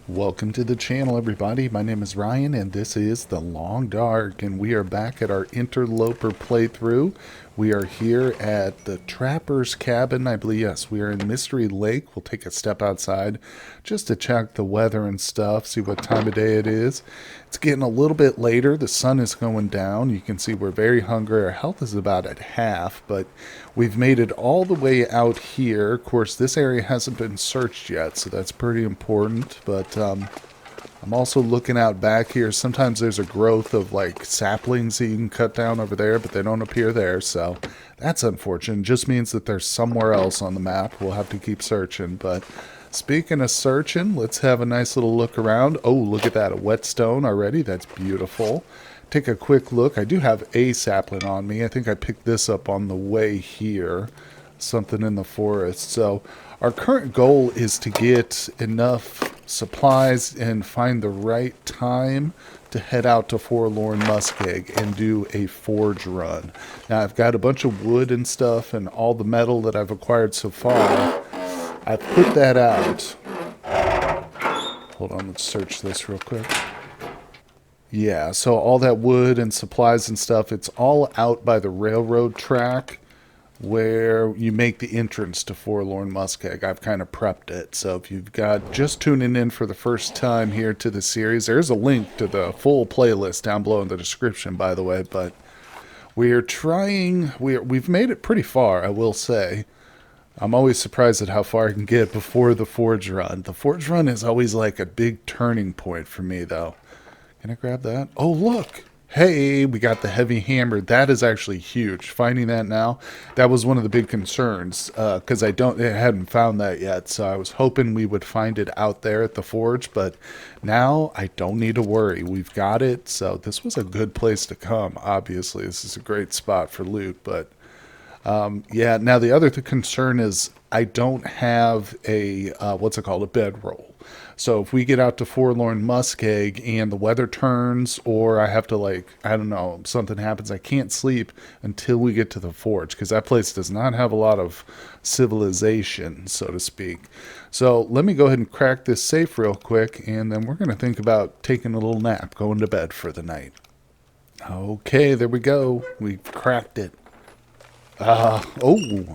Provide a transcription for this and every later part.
Welcome to the channel, everybody. My name is Ryan, and this is The Long Dark, and we are back at our Interloper playthrough. We are here at the Trapper's Cabin, I believe. Yes, we are in Mystery Lake. We'll take a step outside just to check the weather and stuff, see what time of day it is. It's getting a little bit later. The sun is going down. You can see we're very hungry. Our health is about at half, but we've made it all the way out here. Of course, this area hasn't been searched yet, so that's pretty important, but I'm also looking out back here. Sometimes there's a growth of like saplings that you can cut down over there, but they don't appear there, so that's unfortunate. It just means that they're somewhere else on the map. We'll have to keep searching, but speaking of searching, let's have a nice little look around. Oh, look at that, a whetstone already. That's beautiful. Take a quick look. I do have a sapling on me. I think I picked this up on the way here. Something in the forest. So our current goal is to get enough supplies and find the right time to head out to Forlorn, Muskeg and do a forge run. Now I've got a bunch of wood and stuff and all the metal that I've acquired so far. I've put that out. Hold on, let's search this real quick. Yeah, so all that wood and supplies and stuff, it's all out by the railroad track where you make the entrance to Forlorn Muskeg. I've kind of prepped it. So if you've got just tuning in for the first time here to the series, there's a link to the full playlist down below in the description, by the way. But we've made it pretty far, I will say. I'm always surprised at how far I can get before the forge run. The forge run is always like a big turning point for me, though. Can I grab that? Oh, look. Hey, we got the heavy hammer. That is actually huge. Finding that now, that was one of the big concerns because I hadn't found that yet. So I was hoping we would find it out there at the forge, but now I don't need to worry. We've got it. So this was a good place to come. Obviously, this is a great spot for loot, but yeah. Now the other concern is I don't have a what's it called, a bedroll. So if we get out to Forlorn Muskeg and the weather turns, or I have to I don't know, something happens, I can't sleep until we get to the forge because that place does not have a lot of civilization, so to speak. So let me go ahead and crack this safe real quick, and then we're going to think about taking a little nap, going to bed for the night. Okay, there we go. We've cracked it. Oh,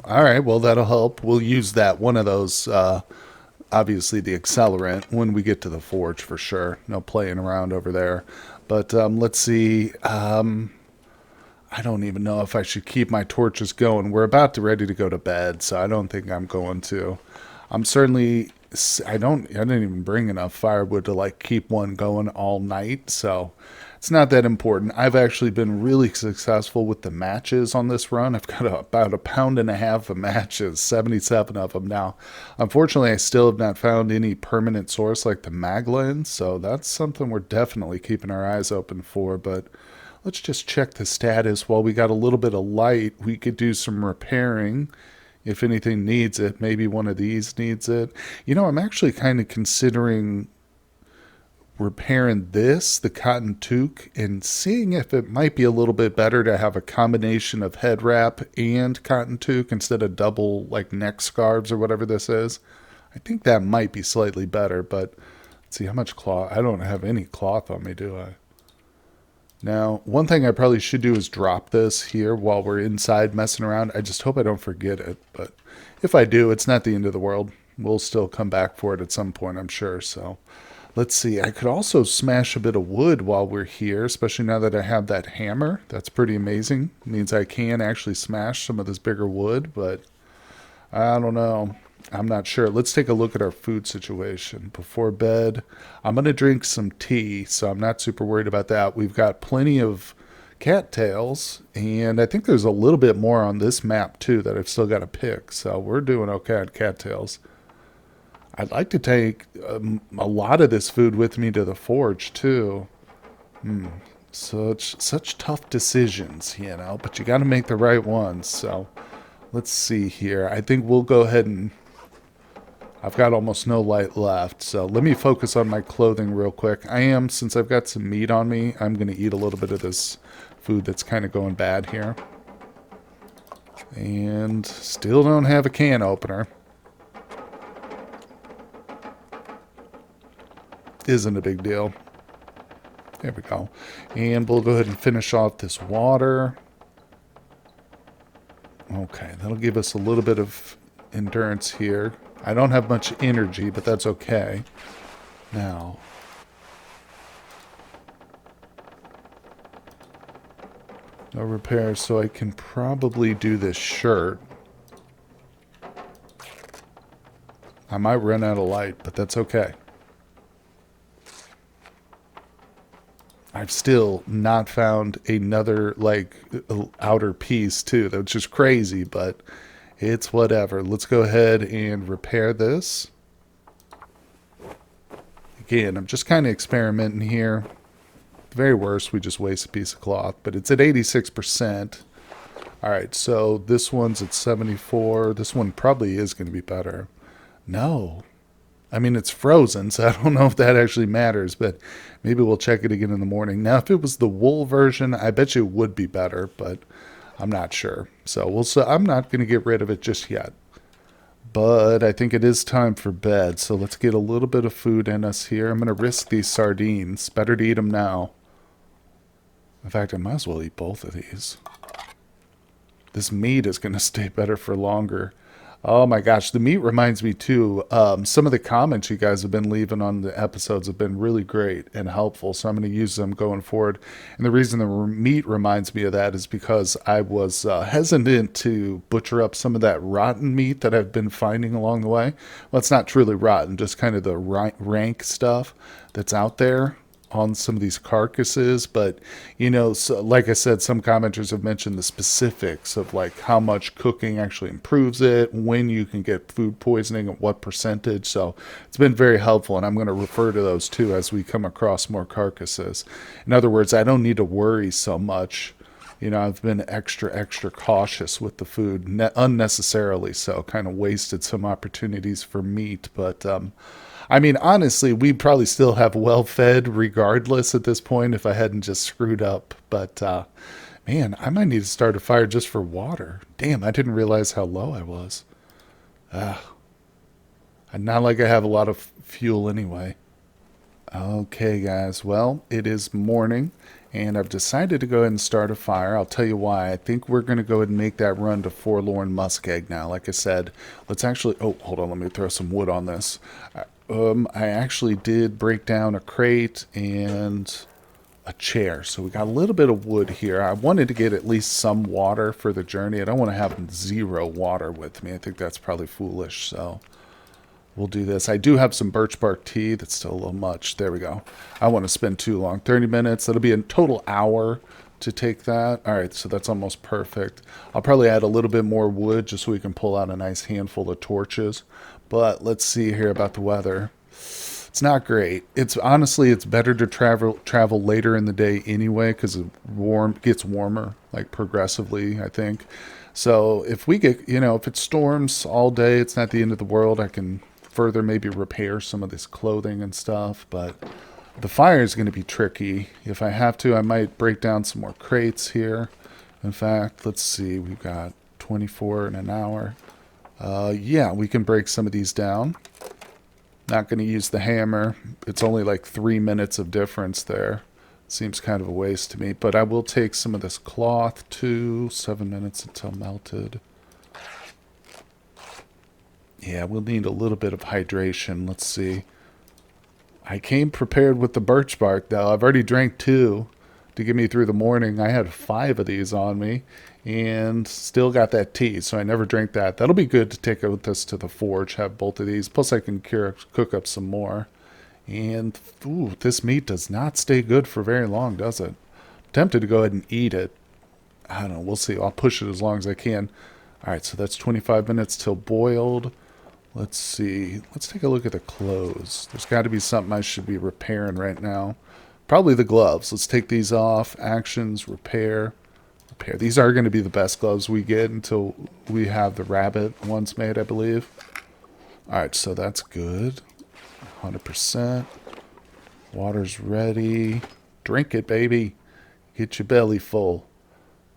all right. Well, that'll help. We'll use that one of those. Obviously, the accelerant when we get to the forge for sure. No playing around over there. But let's see. I don't even know if I should keep my torches going. We're about to ready to go to bed, so I don't think I'm going to. I'm certainly. I didn't even bring enough firewood to like keep one going all night, so it's not that important. I've actually been really successful with the matches on this run. I've got about a pound and a half of matches, 77 of them now. Unfortunately, I still have not found any permanent source like the Maglin, so that's something we're definitely keeping our eyes open for. But let's just check the status. While we got a little bit of light, we could do some repairing. If anything needs it, maybe one of these needs it. You know, I'm actually kind of considering repairing this, the cotton toque, and seeing if it might be a little bit better to have a combination of head wrap and cotton toque instead of double like neck scarves or whatever this is. I think that might be slightly better, but let's see how much cloth. I don't have any cloth on me, do I? Now, one thing I probably should do is drop this here while we're inside messing around. I just hope I don't forget it, but if I do, it's not the end of the world. We'll still come back for it at some point, I'm sure. So let's see. I could also smash a bit of wood while we're here, especially now that I have that hammer. That's pretty amazing. It means I can actually smash some of this bigger wood, but I don't know. I'm not sure. Let's take a look at our food situation. Before bed, I'm going to drink some tea, so I'm not super worried about that. We've got plenty of cattails, and I think there's a little bit more on this map, too, that I've still got to pick, so we're doing okay on cattails. I'd like to take a lot of this food with me to the forge, too. Such tough decisions, you know, but you got to make the right ones, so let's see here. I think we'll go ahead and I've got almost no light left, so let me focus on my clothing real quick. Since I've got some meat on me, I'm going to eat a little bit of this food that's kind of going bad here. And still don't have a can opener. isn't a big deal. There we go. And we'll go ahead and finish off this water. Okay, that'll give us a little bit of endurance here. I don't have much energy, but that's okay. Now, no repairs, so I can probably do this shirt. I might run out of light, but that's okay. I've still not found another, like, outer piece, too. That's just crazy, but it's whatever. Let's go ahead and repair this. Again, I'm just kind of experimenting here. The very worst, we just waste a piece of cloth, but it's at 86%. All right, so this one's at 74. This one probably is going to be better. No. I mean, it's frozen, so I don't know if that actually matters, but maybe we'll check it again in the morning. Now, if it was the wool version, I bet you it would be better, but I'm not sure. So I'm not going to get rid of it just yet. But I think it is time for bed, so let's get a little bit of food in us here. I'm going to risk these sardines. Better to eat them now. In fact, I might as well eat both of these. This meat is going to stay better for longer. Oh my gosh, the meat reminds me too. Some of the comments you guys have been leaving on the episodes have been really great and helpful, so I'm going to use them going forward. And the reason the meat reminds me of that is because I was hesitant to butcher up some of that rotten meat that I've been finding along the way. Well, it's not truly rotten, just kind of the rank stuff that's out there on some of these carcasses. But you know, so like I said, some commenters have mentioned the specifics of like how much cooking actually improves it, when you can get food poisoning, at what percentage. So it's been very helpful, and I'm going to refer to those too as we come across more carcasses. In other words, I don't need to worry so much. You know, I've been extra cautious with the food, unnecessarily so, kind of wasted some opportunities for meat. But I mean, honestly, we probably still have well-fed regardless at this point if I hadn't just screwed up. But, man, I might need to start a fire just for water. Damn, I didn't realize how low I was. Not like I have a lot of fuel anyway. Okay, guys. Well, it is morning, and I've decided to go ahead and start a fire. I'll tell you why. I think we're going to go ahead and make that run to Forlorn Muskeg now. Like I said, let's actually... Oh, hold on. Let me throw some wood on this. I actually did break down a crate and a chair, so we got a little bit of wood here. I wanted to get at least some water for the journey. I don't want to have zero water with me. I think that's probably foolish, so we'll do this. I do have some birch bark tea. That's still a little much. There we go. I don't want to spend too long. 30 minutes. That'll be a total hour to take that. All right, so that's almost perfect. I'll probably add a little bit more wood just so we can pull out a nice handful of torches. But let's see here about the weather. It's not great. It's honestly, it's better to travel later in the day anyway, because it gets warmer, like progressively, I think. So if we get, you know, if it storms all day, it's not the end of the world. I can further maybe repair some of this clothing and stuff, but the fire is going to be tricky. If I have to, I might break down some more crates here. In fact, let's see, we've got 24 in an hour. Yeah, we can break some of these down. Not going to use the hammer. It's only like 3 minutes of difference there. Seems kind of a waste to me. But I will take some of this cloth too. 7 minutes until melted. Yeah, we'll need a little bit of hydration. Let's see. I came prepared with the birch bark though. I've already drank 2 to get me through the morning. I had 5 of these on me. And still got that tea, so I never drank that. That'll be good to take with us to the forge, have both of these. Plus I can cook up some more. And, ooh, this meat does not stay good for very long, does it? I'm tempted to go ahead and eat it. I don't know, we'll see. I'll push it as long as I can. Alright, so that's 25 minutes till boiled. Let's see. Let's take a look at the clothes. There's got to be something I should be repairing right now. Probably the gloves. Let's take these off. Actions, repair. These are going to be the best gloves we get until we have the rabbit ones made, I believe. Alright, so that's good. 100%. Water's ready. Drink it, baby. Get your belly full.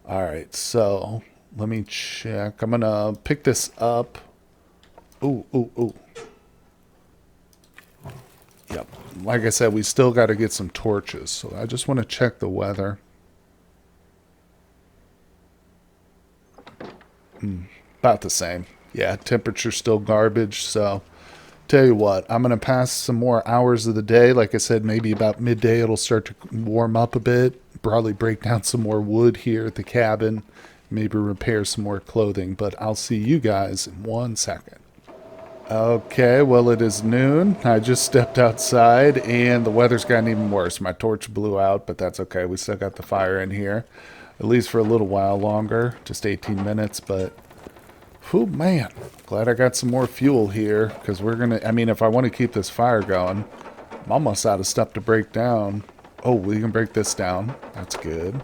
Alright, so let me check. I'm going to pick this up. Ooh. Yep. like I said, we still got to get some torches. So I just want to check the weather. About the same. Yeah, temperature's still garbage. So tell you what, I'm going to pass some more hours of the day. Like I said, maybe about midday it'll start to warm up a bit. Probably break down some more wood here at the cabin. Maybe repair some more clothing. But I'll see you guys in 1 second. Okay, well, it is noon. I just stepped outside and the weather's gotten even worse. My torch blew out, but that's okay. We still got the fire in here, at least for a little while longer, just 18 minutes. But, whew, man, glad I got some more fuel here because we're going to, I mean, if I want to keep this fire going, I'm almost out of stuff to break down. Oh, we can break this down. That's good.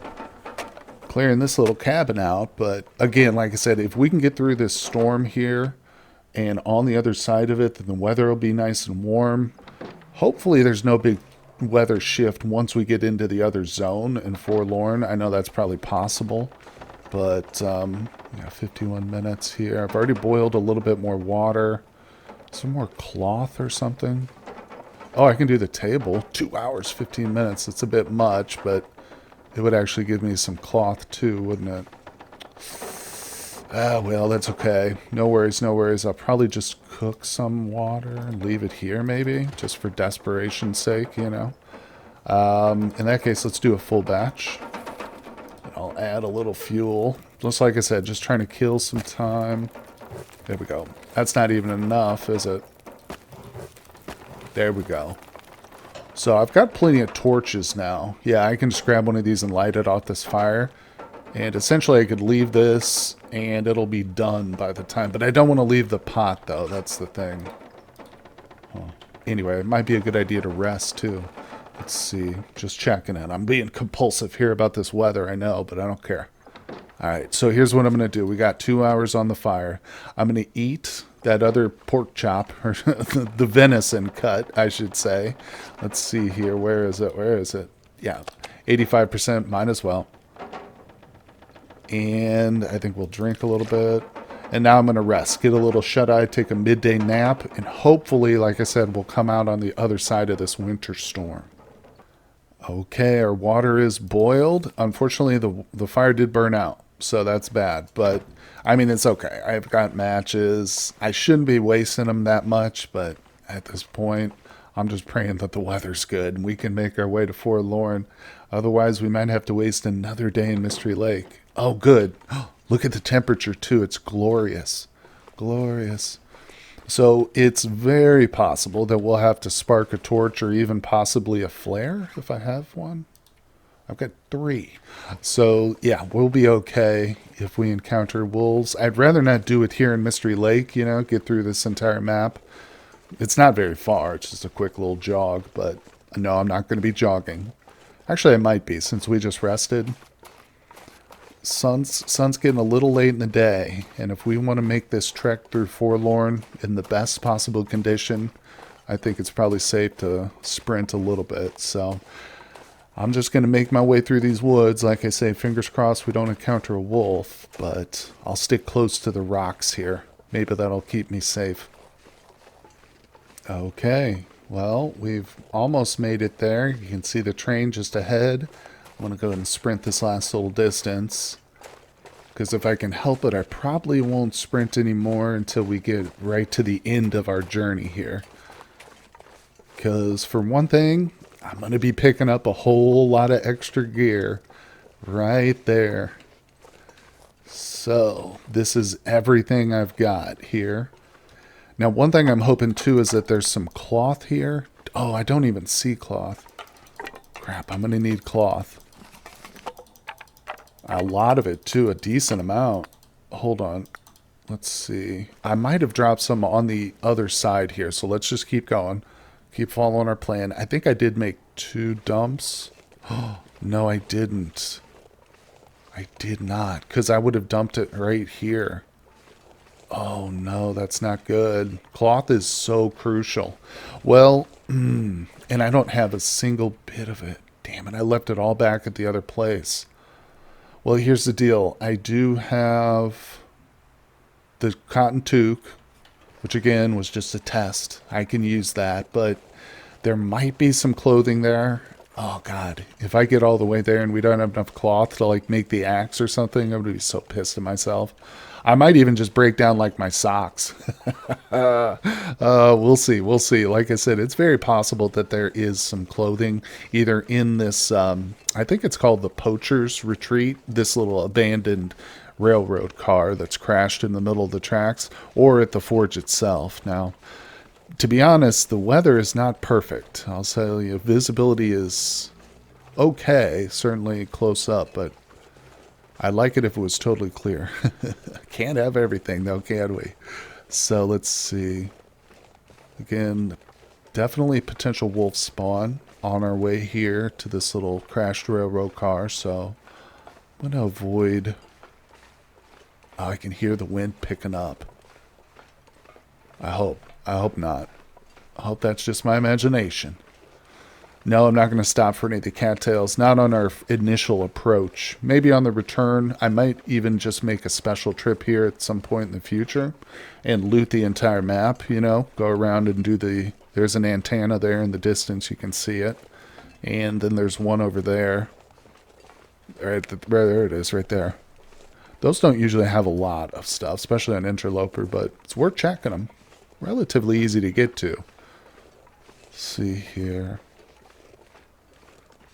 Clearing this little cabin out. But, again, like I said, if we can get through this storm here, and on the other side of it, then the weather will be nice and warm. Hopefully there's no big weather shift once we get into the other zone in Forlorn. I know that's probably possible. But, yeah, 51 minutes here. I've already boiled a little bit more water. Some more cloth or something. Oh, I can do the table. 2 hours, 15 minutes. It's a bit much, but it would actually give me some cloth too, wouldn't it? Ah, well, that's okay. No worries, no worries. I'll probably just cook some water and leave it here, maybe, just for desperation's sake, you know. In that case, let's do a full batch. And I'll add a little fuel. Just like I said, just trying to kill some time. There we go. That's not even enough, is it? There we go. So I've got plenty of torches now. Yeah, I can just grab one of these and light it off this fire. And essentially I could leave this and it'll be done by the time. But I don't want to leave the pot though. That's the thing. Oh. Anyway, it might be a good idea to rest too. Let's see. Just checking in. I'm being compulsive here about this weather, I know, but I don't care. Alright, so here's what I'm going to do. We got 2 hours on the fire. I'm going to eat that other pork chop, or the venison cut, I should say. Let's see here. Where is it? Where is it? Yeah, 85%. Might as well. And I think we'll drink a little bit. And now I'm going to rest. Get a little shut-eye, take a midday nap, and hopefully, like I said, we'll come out on the other side of this winter storm. Okay, our water is boiled. Unfortunately, the fire did burn out, so that's bad. But, I mean, it's okay. I've got matches. I shouldn't be wasting them that much, but at this point, I'm just praying that the weather's good and we can make our way to Forlorn. Otherwise, we might have to waste another day in Mystery Lake. Oh, good. Look at the temperature, too. It's glorious. Glorious. So it's very possible that we'll have to spark a torch or even possibly a flare if I have one. I've got 3. So, yeah, we'll be okay if we encounter wolves. I'd rather not do it here in Mystery Lake, you know, get through this entire map. It's not very far. It's just a quick little jog, but no, I'm not going to be jogging. Actually, I might be since we just rested. Sun's getting a little late in the day, and if we want to make this trek through Forlorn in the best possible condition, I think it's probably safe to sprint a little bit. So I'm just going to make my way through these woods. Like I say, fingers crossed we don't encounter a wolf, but I'll stick close to the rocks here. Maybe that'll keep me safe. Okay, well, we've almost made it there. You can see the train just ahead. I'm going to go ahead and sprint this last little distance. Because if I can help it, I probably won't sprint anymore until we get right to the end of our journey here. Because for one thing, I'm going to be picking up a whole lot of extra gear right there. So this is everything I've got here. Now, one thing I'm hoping too is that there's some cloth here. Oh, I don't even see cloth. Crap, I'm going to need cloth. A lot of it too, a decent amount. Hold on. Let's see. I might have dropped some on the other side here, so let's just keep going. Keep following our plan. I think I did make 2 dumps. Oh, no, I didn't. I did not, because I would have dumped it right here. Oh, no, that's not good. Cloth is so crucial. Well, and I don't have a single bit of it. Damn it, I left it all back at the other place. Well, here's the deal. I do have the cotton toque, which again was just a test. I can use that, but There might be some clothing there. Oh God, if I get all the way there and we don't have enough cloth to like make the axe or something, I'm gonna be so pissed at myself. I might even just break down like my socks. We'll see. We'll see. Like I said, it's very possible that there is some clothing either in this. I think it's called the Poacher's Retreat. This little abandoned railroad car that's crashed in the middle of the tracks, or at the forge itself. Now, to be honest, the weather is not perfect. I'll tell you, visibility is okay, certainly close up, but I'd like it if it was totally clear. Can't have everything, though, can we? So let's see. Again, definitely potential wolf spawn on our way here to this little crashed railroad car, so I'm going to avoid... Oh, I can hear the wind picking up. I hope. I hope not. I hope that's just my imagination. No, I'm not going to stop for any of the cattails. Not on our initial approach. Maybe on the return. I might even just make a special trip here at some point in the future and loot the entire map, you know. Go around and do the... There's an antenna there in the distance. You can see it. And then there's one over there. Right there it is, right there. Those don't usually have a lot of stuff, especially on Interloper, but it's worth checking them. Relatively easy to get to. Let's see here.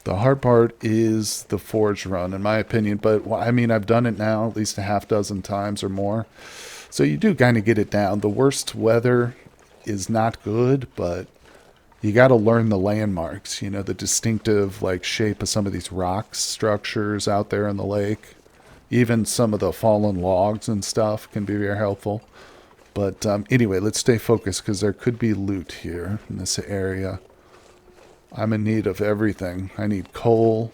The hard part is the forge run, in my opinion, but I mean, I've done it now at least a half dozen times or more. So you do kind of get it down. The worst weather is not good, but you got to learn the landmarks, you know, the distinctive like shape of some of these rock structures out there in the lake. Even some of the fallen logs and stuff can be very helpful. But anyway, let's stay focused because there could be loot here in this area. I'm in need of everything. I need coal.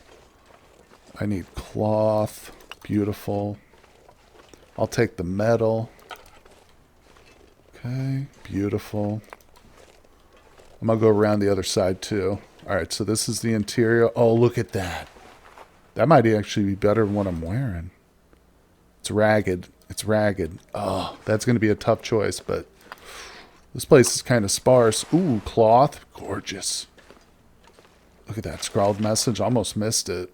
I need cloth. Beautiful. I'll take the metal. Okay, beautiful. I'm going to go around the other side too. Alright, so this is the interior. Oh, look at that. That might actually be better than what I'm wearing. It's ragged. It's ragged. Oh, that's going to be a tough choice, but this place is kind of sparse. Ooh, cloth. Gorgeous. Look at that scrawled message. Almost missed it.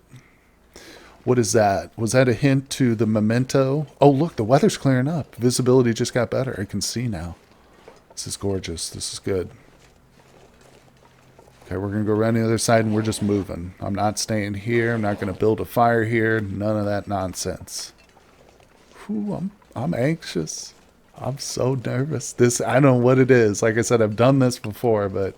What is that? Was that a hint to the memento? Oh, look, the weather's clearing up. Visibility just got better. I can see now. This is gorgeous. This is good. Okay, we're going to go around the other side, and we're just moving. I'm not staying here. I'm not going to build a fire here. None of that nonsense. Ooh, I'm anxious. I'm so nervous. I don't know what it is. Like I said, I've done this before, but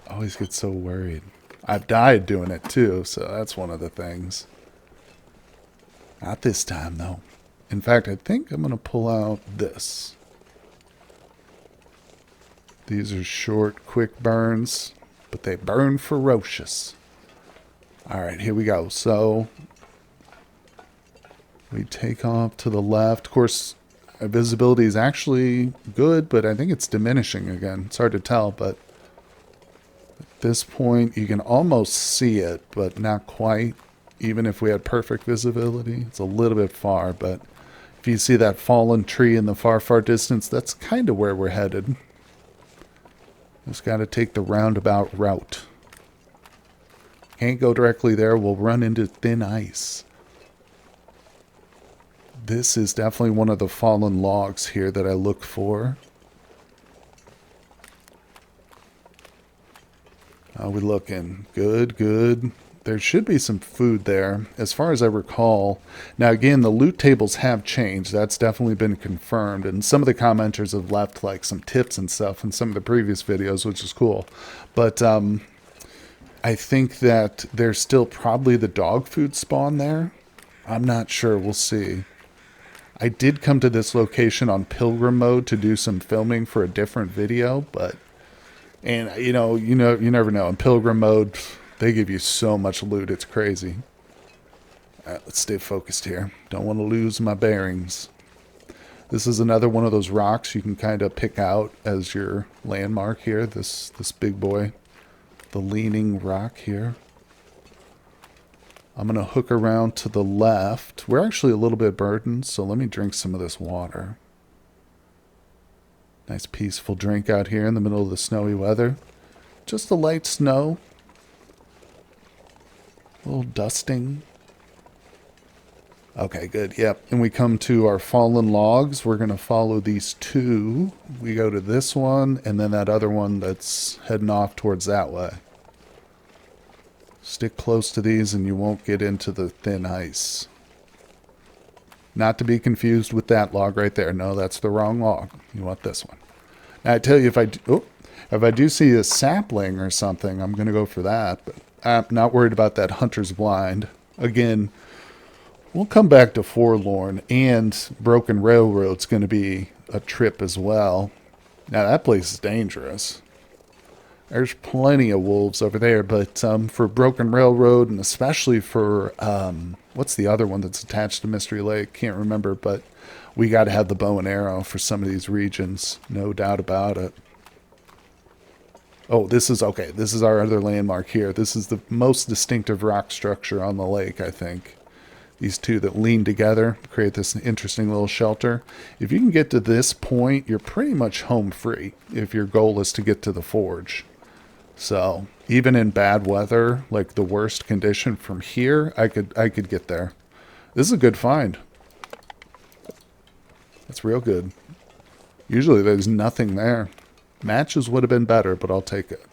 I always get so worried. I've died doing it too, so that's one of the things. Not this time, though. In fact, I think I'm going to pull out this. These are short, quick burns, but they burn ferocious. All right, here we go. So we take off to the left. Of course, our visibility is actually good, but I think it's diminishing again. It's hard to tell, but at this point, you can almost see it, but not quite. Even if we had perfect visibility, it's a little bit far, but if you see that fallen tree in the far, far distance, that's kind of where we're headed. Just got to take the roundabout route. Can't go directly there. We'll run into thin ice. This is definitely one of the fallen logs here that I look for. How are we looking? Good, good. There should be some food there, as far as I recall. Now, again, the loot tables have changed. That's definitely been confirmed. And some of the commenters have left, like, some tips and stuff in some of the previous videos, which is cool. But I think that there's still probably the dog food spawn there. I'm not sure. We'll see. I did come to this location on pilgrim mode to do some filming for a different video, but... And, you never know. In pilgrim mode... They give you so much loot, it's crazy. Alright, let's stay focused here. Don't want to lose my bearings. This is another one of those rocks you can kind of pick out as your landmark here. This big boy. The leaning rock here. I'm going to hook around to the left. We're actually a little bit burdened, so let me drink some of this water. Nice peaceful drink out here in the middle of the snowy weather. just a light snow. A little dusting. Okay, good. Yep. And we come to our fallen logs. We're going to follow these two. We go to this one and then that other one that's heading off towards that way. Stick close to these and you won't get into the thin ice. Not to be confused with that log right there. No, that's the wrong log. You want this one. Now I tell you, if I do see a sapling or something, I'm going to go for that. But I'm not worried about that hunter's blind. Again, we'll come back to Forlorn, and Broken Railroad's going to be a trip as well. Now that place is dangerous. There's plenty of wolves over there, but for Broken Railroad, and especially for, what's the other one that's attached to Mystery Lake? Can't remember, but we got to have the bow and arrow for some of these regions. No doubt about it. Oh, this is, okay, this is our other landmark here. This is the most distinctive rock structure on the lake, I think. These two that lean together create this interesting little shelter. If you can get to this point, you're pretty much home free if your goal is to get to the forge. So even in bad weather, like the worst condition from here, I could get there. This is a good find. That's real good. Usually there's nothing there. Matches would have been better, but I'll take it.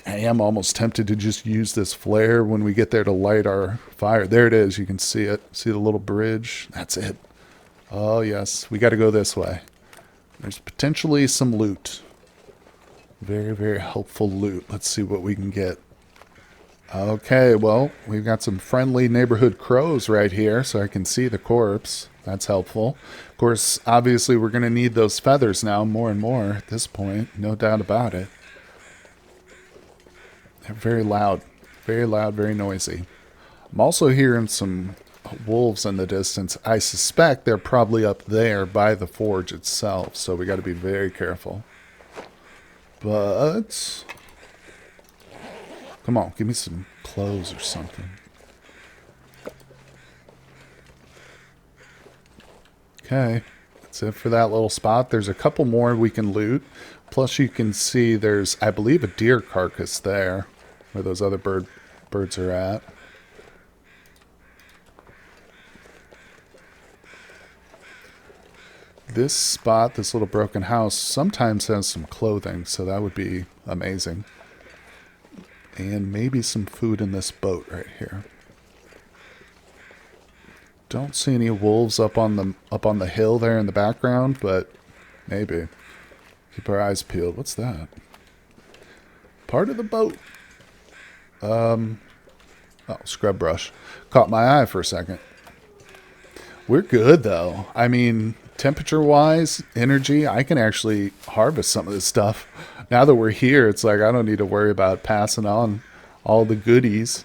I am almost tempted to just use this flare when we get there to light our fire. There it is. You can see it. See the little bridge? That's it. Oh, yes. We got to go this way. There's potentially some loot. Very, very helpful loot. Let's see what we can get. Okay, well, we've got some friendly neighborhood crows right here, so I can see the corpse. That's helpful. Of course, obviously, we're going to need those feathers now more and more at this point. No doubt about it. They're very loud, very noisy. I'm also hearing some wolves in the distance. I suspect they're probably up there by the forge itself, so we got to be very careful. But come on, give me some clothes or something. Okay, that's it for that little spot. There's a couple more we can loot. Plus you can see there's, I believe, a deer carcass there where those other birds are at. This spot, this little broken house, sometimes has some clothing, so that would be amazing. And maybe some food in this boat right here. Don't see any wolves up on the hill there in the background, but maybe. Keep our eyes peeled. What's that? Part of the boat. Oh, scrub brush. Caught my eye for a second. We're good, though. I mean, temperature-wise, energy, I can actually harvest some of this stuff. Now that we're here, it's like I don't need to worry about passing on all the goodies.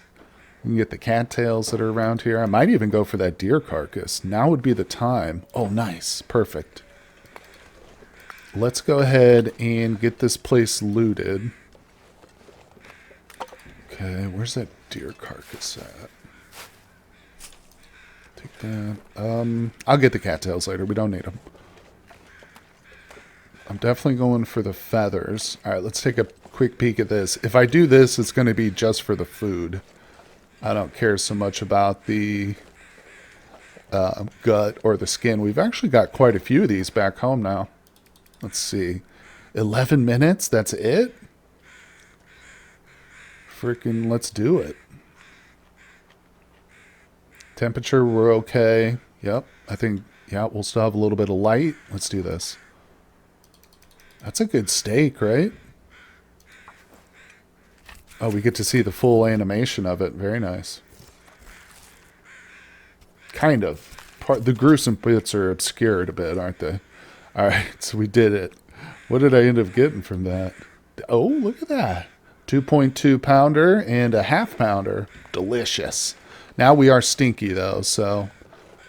You can get the cattails that are around here. I might even go for that deer carcass. Now would be the time. Oh, nice. Perfect. Let's go ahead and get this place looted. Okay, where's that deer carcass at? Take that. I'll get the cattails later. We don't need them. I'm definitely going for the feathers. All right, let's take a quick peek at this. If I do this, it's going to be just for the food. I don't care so much about the gut or the skin. We've actually got quite a few of these back home now. Let's see. 11 minutes? That's it? Freaking let's do it. Temperature, we're okay. Yep, I think, yeah, we'll still have a little bit of light. Let's do this. That's a good steak, right? Oh, we get to see the full animation of it. Very nice. Kind of. The gruesome bits are obscured a bit, aren't they? All right, so we did it. What did I end up getting from that? Oh, look at that. 2.2 pounder and a half pounder. Delicious. Now we are stinky, though, so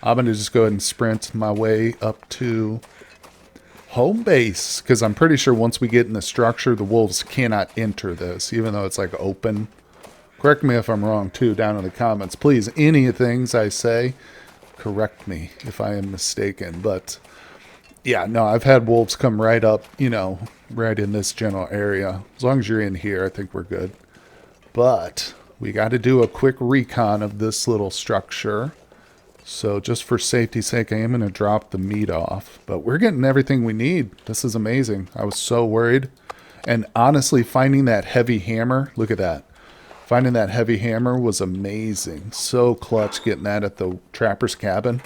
I'm going to just go ahead and sprint my way up to home base, because I'm pretty sure once we get in the structure, the wolves cannot enter this, even though it's like open. Correct me if I'm wrong, too, down in the comments. Please, any things I say, correct me if I am mistaken. But Yeah, no, I've had wolves come right up, right in this general area. As long as you're in here, I think we're good. But we got to do a quick recon of this little structure. So just for safety's sake, I am going to drop the meat off. But we're getting everything we need. This is amazing. I was so worried. And honestly, finding that heavy hammer, look at that. Finding that heavy hammer was amazing. So clutch getting that at the trapper's cabin.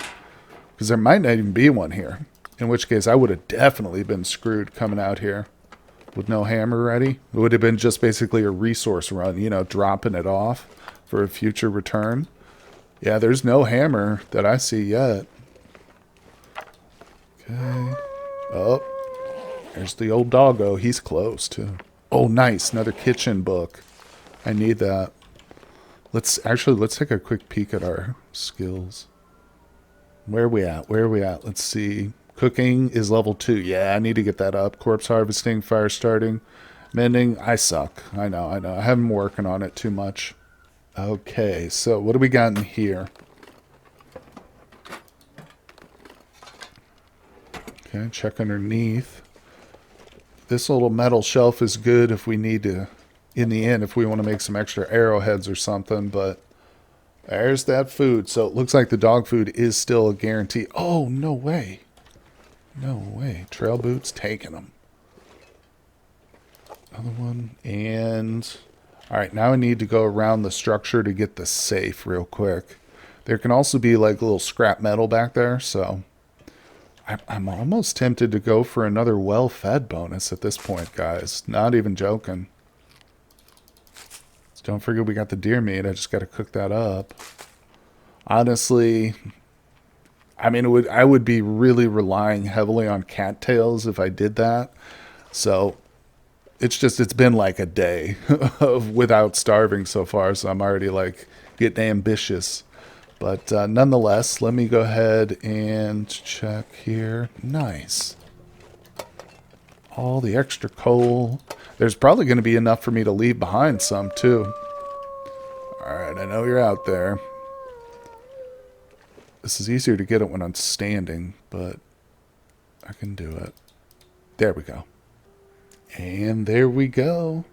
Because there might not even be one here. In which case, I would have definitely been screwed coming out here with no hammer ready. It would have been just basically a resource run, dropping it off for a future return. Yeah, there's no hammer that I see yet. Okay. Oh, there's the old doggo. He's close, too. Oh, nice. Another kitchen book. I need that. Let's take a quick peek at our skills. Where are we at? Let's see. Cooking is level 2. Yeah, I need to get that up. Corpse harvesting, fire starting, mending. I suck. I know. I haven't been working on it too much. Okay, so what do we got in here? Okay, check underneath. This little metal shelf is good if we need to, in the end, if we want to make some extra arrowheads or something, but there's that food. So it looks like the dog food is still a guarantee. Oh, no way. No way. Trail boots, taking them. Another one, and... All right, now I need to go around the structure to get the safe real quick. There can also be like little scrap metal back there, so I'm almost tempted to go for another well-fed bonus at this point, guys. Not even joking. So don't forget we got the deer meat. I just got to cook that up. Honestly, I mean, I would be really relying heavily on cattails if I did that. So... it's been like a day of without starving so far, so I'm already like getting ambitious. But nonetheless, let me go ahead and check here. Nice. All the extra coal. There's probably going to be enough for me to leave behind some too. Alright, I know you're out there. This is easier to get it when I'm standing, but I can do it. There we go. And there we go.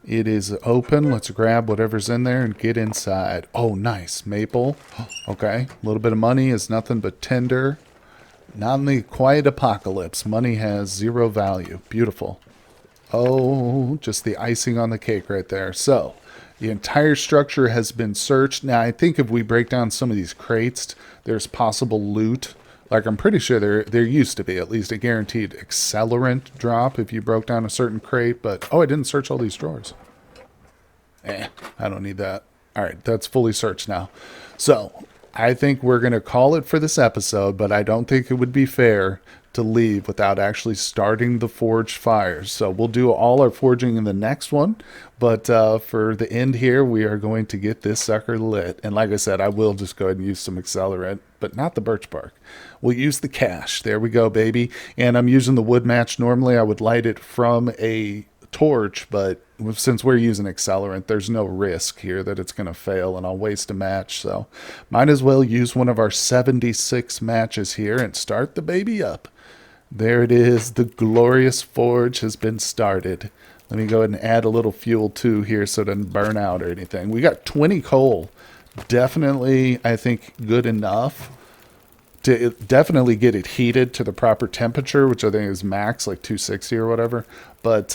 It is open. Let's grab whatever's in there and get inside. Oh, nice. Maple. Okay. A little bit of money is nothing but tinder. Not in the quiet apocalypse. Money has 0 value. Beautiful. Oh, just the icing on the cake right there. So, the entire structure has been searched. Now, I think if we break down some of these crates, there's possible loot. Like, I'm pretty sure there used to be at least a guaranteed accelerant drop if you broke down a certain crate, but... Oh, I didn't search all these drawers. I don't need that. All right, that's fully searched now. So, I think we're going to call it for this episode, but I don't think it would be fair to leave without actually starting the forged fires. So we'll do all our forging in the next one, but for the end here, we are going to get this sucker lit. And like I said, I will just go ahead and use some accelerant, but not the birch bark. We'll use the cash. There we go, baby. And I'm using the wood match. Normally I would light it from a torch, but since we're using accelerant, there's no risk here that it's going to fail and I'll waste a match. So might as well use one of our 76 matches here and start the baby up. There it is. The glorious forge has been started. Let me go ahead and add a little fuel too here so it doesn't burn out or anything. We got 20 coal. Definitely, I think, good enough to definitely get it heated to the proper temperature, which I think is max, like 260 or whatever. But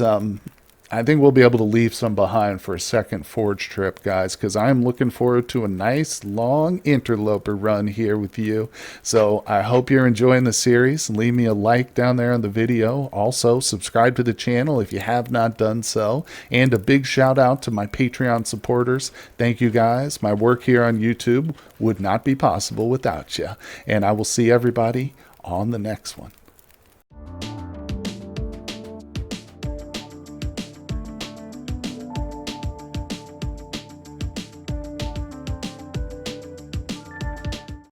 I think we'll be able to leave some behind for a second forge trip, guys, because I'm looking forward to a nice, long interloper run here with you. So I hope you're enjoying the series. Leave me a like down there on the video. Also, subscribe to the channel if you have not done so. And a big shout out to my Patreon supporters. Thank you, guys. My work here on YouTube would not be possible without you. And I will see everybody on the next one.